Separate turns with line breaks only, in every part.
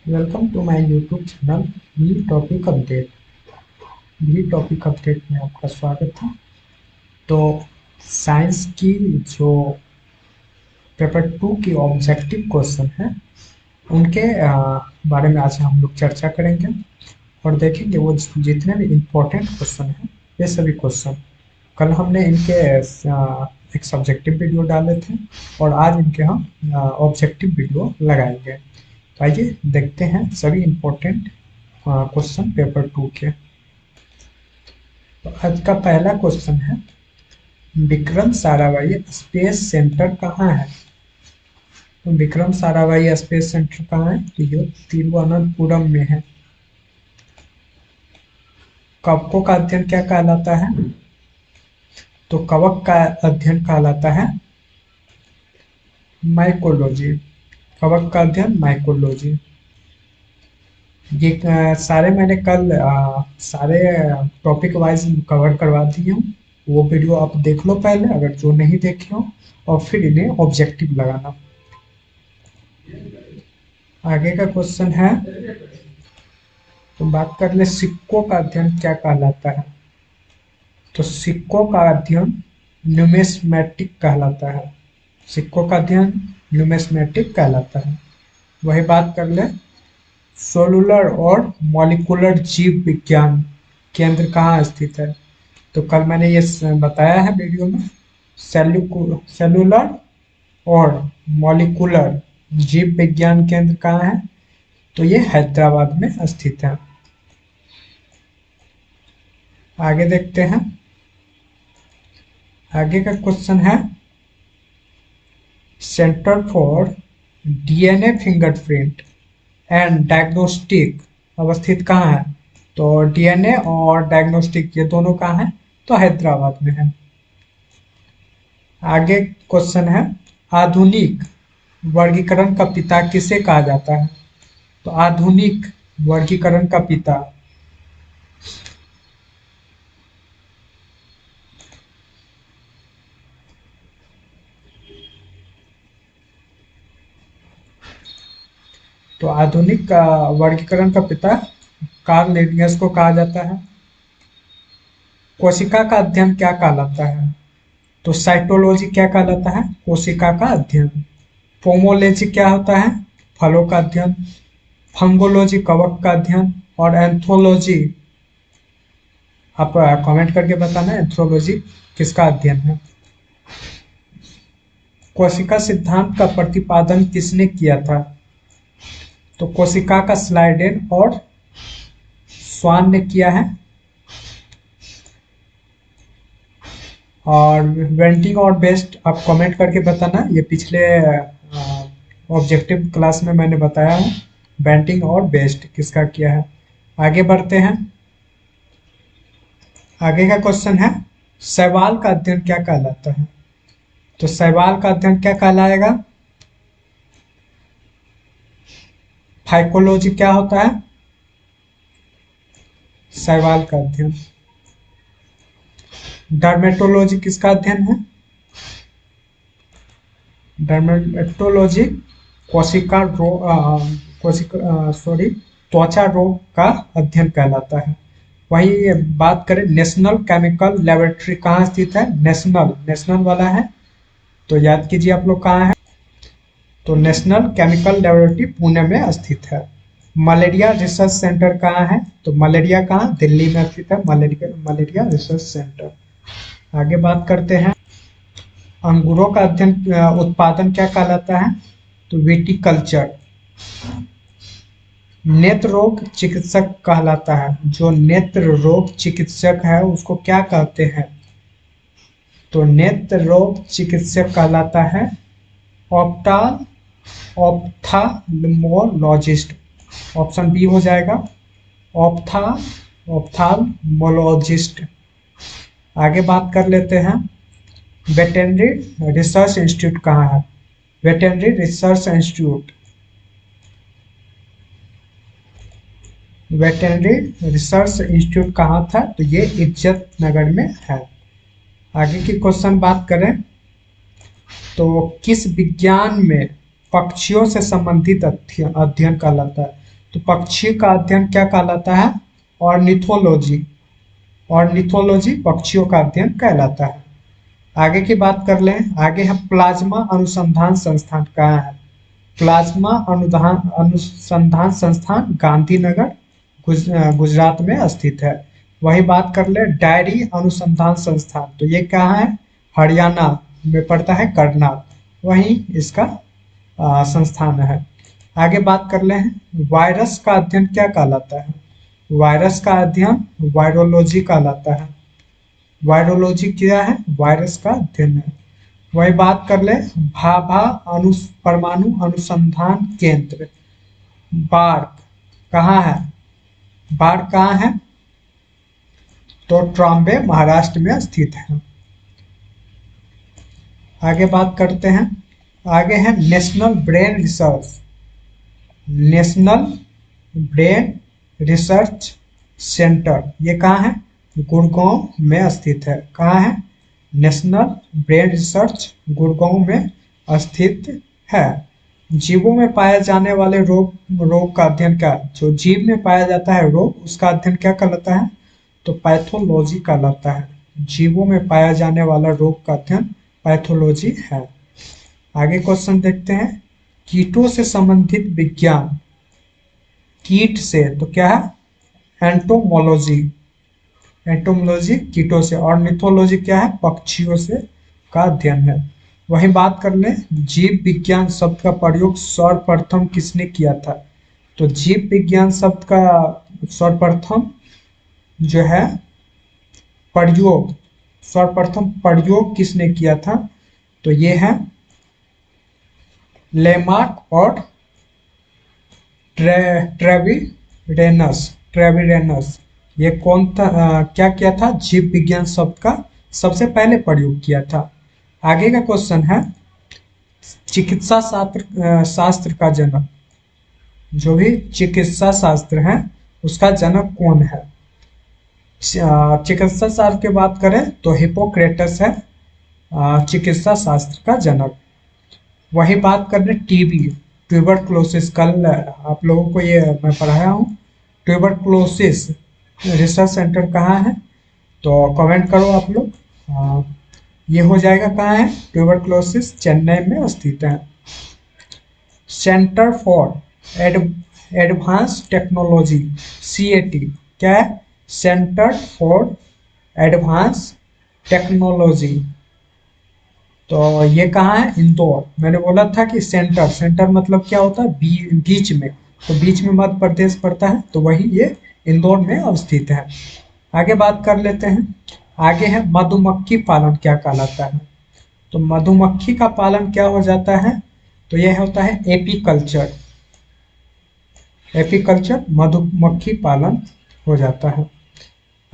Welcome to my YouTube channel V topic update. V topic update में आपका स्वागत है। तो साइंस की जो पेपर 2 की ऑब्जेक्टिव क्वेश्चन है उनके बारे में आज हम लोग चर्चा करेंगे और देखेंगे वो जितने भी इम्पोर्टेंट क्वेश्चन हैं ये सभी क्वेश्चन। कल हमने इनके एक सब्जेक्टिव वीडियो डाले थे और आज इनके हम ऑब्जेक्टिव वीडियो लगाएंगे। तो आइए देखते हैं सभी इम्पोर्टेंट क्वेश्चन पेपर 2 के। तो आज का पहला क्वेश्चन है, विक्रम साराभाई स्पेस सेंटर कहाँ है? तो विक्रम साराभाई स्पेस सेंटर कहाँ है? तो ये तिरुवनंतपुरम में है। कवकों का अध्ययन क्या कहलाता है? तो कवक का अध्ययन कहलाता है माइकोलॉजी। कवक का अध्ययन माइकोलॉजी। ये सारे मैंने कल सारे टॉपिक वाइज कवर करवा दिए हूँ। वो वीडियो आप देख लो पहले, अगर जो नहीं देखे हो, और फिर इन्हें ऑब्जेक्टिव लगाना। आगे का क्वेश्चन है, तो बात कर ले सिक्कों का अध्ययन क्या कहलाता है? तो सिक्कों का अध्ययन न्यूमिस्मेटिक कहलाता है। सिक्कों का अध्ययन न्यूमिस्मेटिक कहलाता है। वही बात कर ले सेलुलर और मॉलिक्यूलर जीव विज्ञान केंद्र कहाँ स्थित है? तो कल मैंने ये बताया है वीडियो में, सेलुलर और मॉलिक्यूलर जीव विज्ञान केंद्र कहाँ है? तो ये हैदराबाद में स्थित है। आगे देखते हैं। आगे का क्वेश्चन है, centre for DNA fingerprint and diagnostic अवस्थित कहाँ है? तो डीएनए और डायग्नोस्टिक ये दोनों कहाँ है? तो हैदराबाद में है। आगे क्वेश्चन है, आधुनिक वर्गीकरण का पिता किसे कहा जाता है? तो आधुनिक वर्गीकरण का पिता तो आधुनिक वर्गीकरण का पिता कार्ल लिनियस को कहा जाता है। कोशिका का अध्ययन क्या कहलाता है? तो साइटोलॉजी क्या कहलाता है? कोशिका का अध्ययन। पोमोलॉजी क्या होता है? फलों का अध्ययन। फंगोलॉजी कवक का अध्ययन। और एंथ्रोलॉजी, आप कमेंट करके बताना एंथ्रोलॉजी किसका अध्ययन है। कोशिका सिद्धांत का प्रतिपादन किसने किया था? तो कोशिका का स्लाइडेन और स्वान ने किया है। और वेंटिंग और बेस्ट आप कमेंट करके बताना, ये पिछले ऑब्जेक्टिव क्लास में मैंने बताया है बेंटिंग और बेस्ट किसका किया है। आगे बढ़ते हैं। आगे का क्वेश्चन है, शैवाल का अध्ययन क्या कहलाता है? तो शैवाल का अध्ययन क्या कहलाएगा? फाइकोलॉजी क्या होता है? शैवाल का अध्ययन। डर्मेटोलॉजी किसका अध्ययन है? डर्मेटोलॉजी कोशिका रोग त्वचा रोग का अध्ययन कहलाता है। वही बात करें, नेशनल केमिकल लेबोरेटरी कहाँ स्थित है? नेशनल नेशनल वाला है, तो याद कीजिए आप लोग कहाँ है। तो नेशनल केमिकल लेबोरेटरी पुणे में स्थित है। मलेरिया रिसर्च सेंटर कहाँ है? तो मलेरिया कहाँ? दिल्ली में स्थित है मलेरिया मलेरिया रिसर्च सेंटर। आगे बात करते हैं, अंगूरों का अध्ययन उत्पादन क्या कहलाता है? तो विटिकल्चर। नेत्र रोग चिकित्सक कहलाता है, जो नेत्र रोग चिकित्सक है उसको क्या कहते हैं? तो नेत्र रोग चिकित्सक कहलाता है ऑप्टाल ऑप्थाल्मोलॉजिस्ट। ऑप्शन बी हो जाएगा, ऑप्था ऑप्थाल्मोलॉजिस्ट। आगे बात कर लेते हैं, वेटेनरी रिसर्च इंस्टीट्यूट कहाँ है? Veterinary research institute veterinary research institute कहाँ था? तो ये इज्जत नगर में है। आगे की क्वेश्चन बात करें, तो किस विज्ञान में पक्षियों से संबंधित अध्ययन कहलाता है? तो पक्षी का अध्ययन क्या कहलाता है? ऑर्निथोलॉजी। ऑर्निथोलॉजी पक्षियों का अध्ययन कहलाता है। आगे की बात कर लें, आगे है प्लाज्मा अनुसंधान संस्थान कहाँ है? प्लाज्मा अनुसंधान संस्थान गांधीनगर गुजरात में स्थित है। वही बात कर ले डायरी अनुसंधान संस्थान, तो ये कहाँ है? हरियाणा में पड़ता है, करनाल, वहीं इसका संस्थान है। आगे बात कर ले वायरस का अध्ययन क्या कहलाता है? वायरस का अध्ययन वायरोलॉजी कहलाता है। वायरोलॉजी क्या है? वायरस का अध्ययन है। वही बात कर ले भाभा परमाणु अनुसंधान केंद्र बार्क कहाँ है? बार्क कहाँ है? तो ट्रॉम्बे महाराष्ट्र में स्थित है। आगे बात करते हैं, आगे है national brain research. National brain research centre, ये कहाँ है? गुड़गांव में स्थित है। कहाँ है? नेशनल ब्रेन रिसर्च गुड़गांव में स्थित है। जीवों में पाए जाने वाले रोग का अध्ययन क्या? जो जीव में पाया जाता है रोग, उसका अध्ययन क्या कहलाता है? तो पैथोलॉजी कहलाता है। जीवों में पाया जाने वाला रोग का अध्ययन पैथोलॉजी है। आगे क्वेश्चन देखते हैं, कीटों से संबंधित विज्ञान। कीट से तो क्या है? एंटोमोलॉजी। एंटोमोलॉजी कीटों से, और मिथोलॉजी क्या है? पक्षियों से का अध्ययन है। वही बात कर लें, जीव विज्ञान शब्द का प्रयोग सर्वप्रथम किसने किया था? तो जीव विज्ञान शब्द का सर्वप्रथम जो है प्रयोग, सर्वप्रथम प्रयोग किसने किया था? तो ये है लेमार्क और ट्रेविरेनस। ये कौन था? क्या किया था? जीव विज्ञान शब्द का सबसे पहले प्रयोग किया था। आगे का क्वेश्चन है, चिकित्सा शास्त्र का जनक। जो भी चिकित्सा शास्त्र है उसका जनक कौन है? चिकित्सा शास्त्र की बात करें तो हिपोक्रेटस है चिकित्सा शास्त्र का जनक। वही बात कर रहे टीबी, ट्यूबरक्लोसिस, कल आप लोगों को ये मैं पढ़ाया हूँ। ट्यूबरक्लोसिस रिसर्च सेंटर कहाँ है? तो कमेंट करो आप लोग। ये हो जाएगा कहाँ है? ट्यूबरक्लोसिस चेन्नई में स्थित है। Centre for advance technology, CAT क्या है? सेंटर फॉर एडवांस टेक्नोलॉजी, तो ये कहाँ है? इंदौर। मैंने बोला था कि सेंटर, सेंटर मतलब क्या होता है? बीच में, तो बीच में मध्य प्रदेश पड़ता है, तो वही ये इंदौर में अवस्थित है। आगे बात कर लेते हैं, आगे है मधुमक्खी पालन क्या कहलाता है? तो मधुमक्खी का पालन क्या हो जाता है? तो यह होता है एपीकल्चर। एपीकल्चर मधुमक्खी पालन हो जाता है।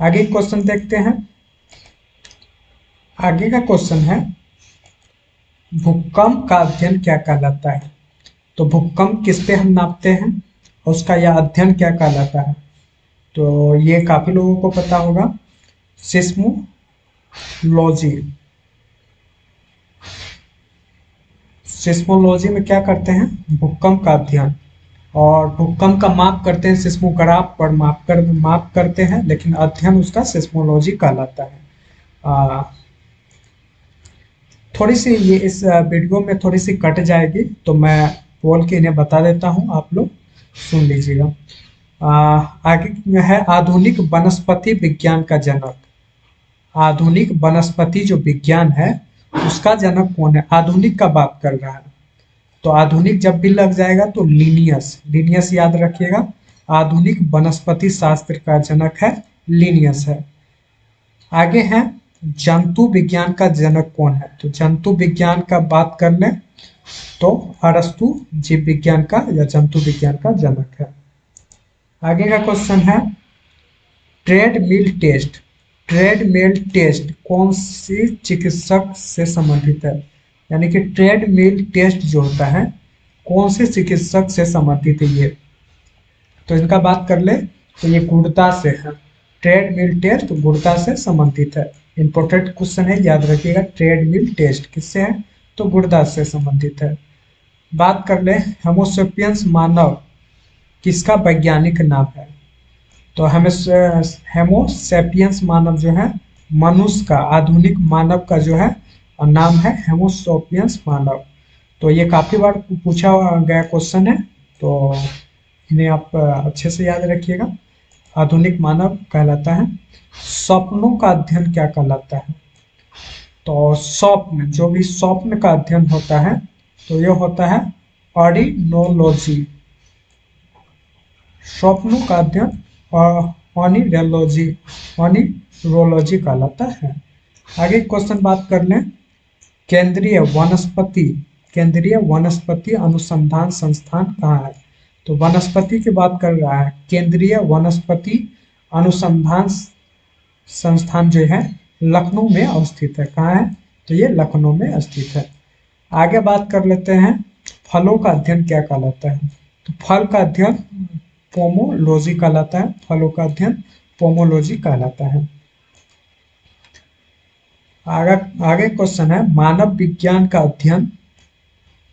आगे क्वेश्चन देखते हैं, आगे का क्वेश्चन है भूकंप का अध्ययन क्या कहलाता है? तो भूकंप किस पे हम नापते हैं और उसका यह अध्ययन क्या कहलाता है? तो ये काफी लोगों को पता होगा, सिस्मोलॉजी। सिस्मोलॉजी में क्या करते हैं? भूकंप का अध्ययन, और भूकंप का माप करते हैं सिस्मोग्राफ पर माप करते हैं, लेकिन अध्ययन उसका सिस्मोलॉजी कहलाता है। थोड़ी सी ये इस वीडियो में थोड़ी सी कट जाएगी, तो मैं बोल के इन्हें बता देता हूँ, आप लोग सुन लीजिएगा। आगे है आधुनिक वनस्पति विज्ञान का जनक। आधुनिक वनस्पति जो विज्ञान है उसका जनक कौन है? आधुनिक का बात कर रहा है, तो आधुनिक जब भी लग जाएगा तो लीनियस, लीनियस याद रखिएगा। आधुनिक वनस्पति शास्त्र का जनक है लीनियस है। आगे है जंतु विज्ञान का जनक कौन है? तो जंतु विज्ञान का बात कर लें तो अरस्तु जीव विज्ञान का या जंतु विज्ञान का जनक है। आगे का क्वेश्चन है ट्रेडमिल टेस्ट। ट्रेडमिल टेस्ट कौन सी चिकित्सक से संबंधित है? यानी कि ट्रेडमिल टेस्ट जो होता है कौन से चिकित्सक से संबंधित है ये? तो इनका बात कर ले तो ये गुर्दा से है। ट्रेडमिल टेस्ट गुर्दा से संबंधित है। इंपॉर्टेंट क्वेश्चन है, याद रखिएगा। ट्रेडमिल टेस्ट किससे है? तो गुर्दा से संबंधित है। बात कर ले होमोसेपियंस मानव किसका वैज्ञानिक नाम है? तो हेमोसेपियंस मानव जो है, मनुष्य का, आधुनिक मानव का जो है नाम है हेमोसेपियंस मानव। तो ये काफी बार पूछा गया क्वेश्चन है, तो इन्हें आप अच्छे से याद रखिएगा। आधुनिक मानव कहलाता है। स्वप्नों का अध्ययन क्या कहलाता है? तो स्वप्न, जो भी स्वप्न का अध्ययन होता है, तो यह होता है ऑडिनोलॉजी। स्वप्नों का अध्ययन ऑनिरोलॉजी, ऑनिरोलॉजी कहलाता है। आगे क्वेश्चन बात कर लें। केंद्रीय वनस्पति, केंद्रीय वनस्पति अनुसंधान संस्थान कहाँ है? तो वनस्पति की बात कर रहा है। केंद्रीय वनस्पति अनुसंधान संस्थान जो है लखनऊ में अवस्थित है। कहाँ है? तो ये लखनऊ में स्थित है। आगे बात कर लेते हैं, फलों का अध्ययन क्या कहलाता है? तो फल का अध्ययन पोमोलॉजी कहलाता है। फलों का अध्ययन पोमोलॉजी कहलाता है। आगे आगे क्वेश्चन है, मानव विज्ञान का अध्ययन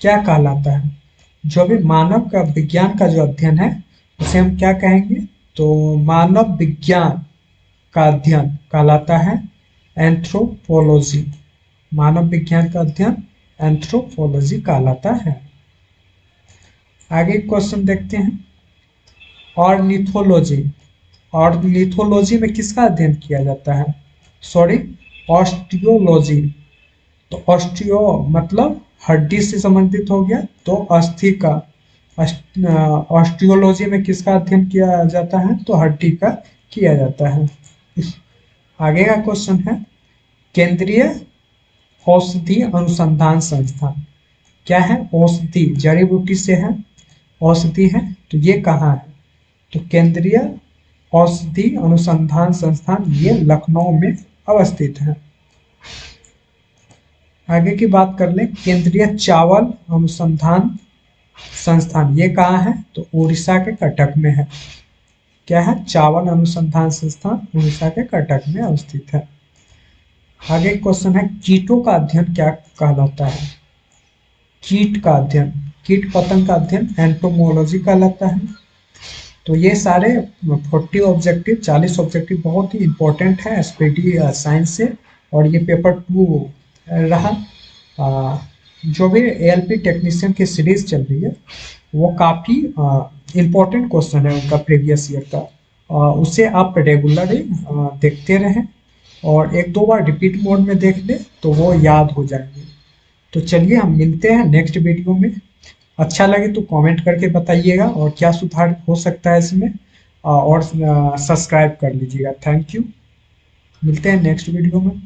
क्या कहलाता है? जो भी मानव का विज्ञान का जो अध्ययन है उसे हम क्या कहेंगे? तो मानव विज्ञान का अध्ययन कहलाता है एंथ्रोपोलॉजी। मानव विज्ञान का अध्ययन एंथ्रोपोलॉजी कहलाता है। आगे क्वेश्चन देखते हैं, ऑर्निथोलॉजी। ऑर्निथोलॉजी में किसका अध्ययन किया जाता है? Sorry, osteology. तो ऑस्टियो मतलब हड्डी से संबंधित हो गया, तो अस्थि का। ऑस्टियोलॉजी में किसका अध्ययन किया जाता है? तो हड्डी का किया जाता है। आगे का क्वेश्चन है, केंद्रीय औषधि अनुसंधान संस्थान क्या है? औषधि, जड़ी बूटी से है, औषधि है, तो ये कहाँ है? तो केंद्रीय औषधि अनुसंधान संस्थान ये लखनऊ में अवस्थित है। आगे की बात कर लें, केंद्रीय चावल अनुसंधान संस्थान ये कहाँ है? तो उड़ीसा के कटक में है। क्या है? चावल अनुसंधान संस्थान उड़ीसा के कटक में अवस्थित है। आगे क्वेश्चन है, कीटों का अध्ययन क्या कहलाता है? कीट का अध्ययन, कीट पतंग का अध्ययन एंटोमोलॉजी कहलाता है। तो ये सारे 40 ऑब्जेक्टिव, 40 ऑब्जेक्टिव बहुत ही इंपॉर्टेंट है एसपीटी साइंस से, और ये पेपर 2 रहा। जो भी एएलपी टेक्नीशियन की सीरीज चल रही है वो काफ़ी इम्पोर्टेंट क्वेश्चन है उनका प्रीवियस ईयर का, उसे आप रेगुलरली देखते रहें और एक दो बार रिपीट मोड में देख लें तो वो याद हो जाएंगे। तो चलिए हम मिलते हैं नेक्स्ट वीडियो में। अच्छा लगे तो कमेंट करके बताइएगा और क्या सुधार हो सकता है इसमें, और सब्सक्राइब कर लीजिएगा। Thank you. मिलते हैं नेक्स्ट वीडियो में।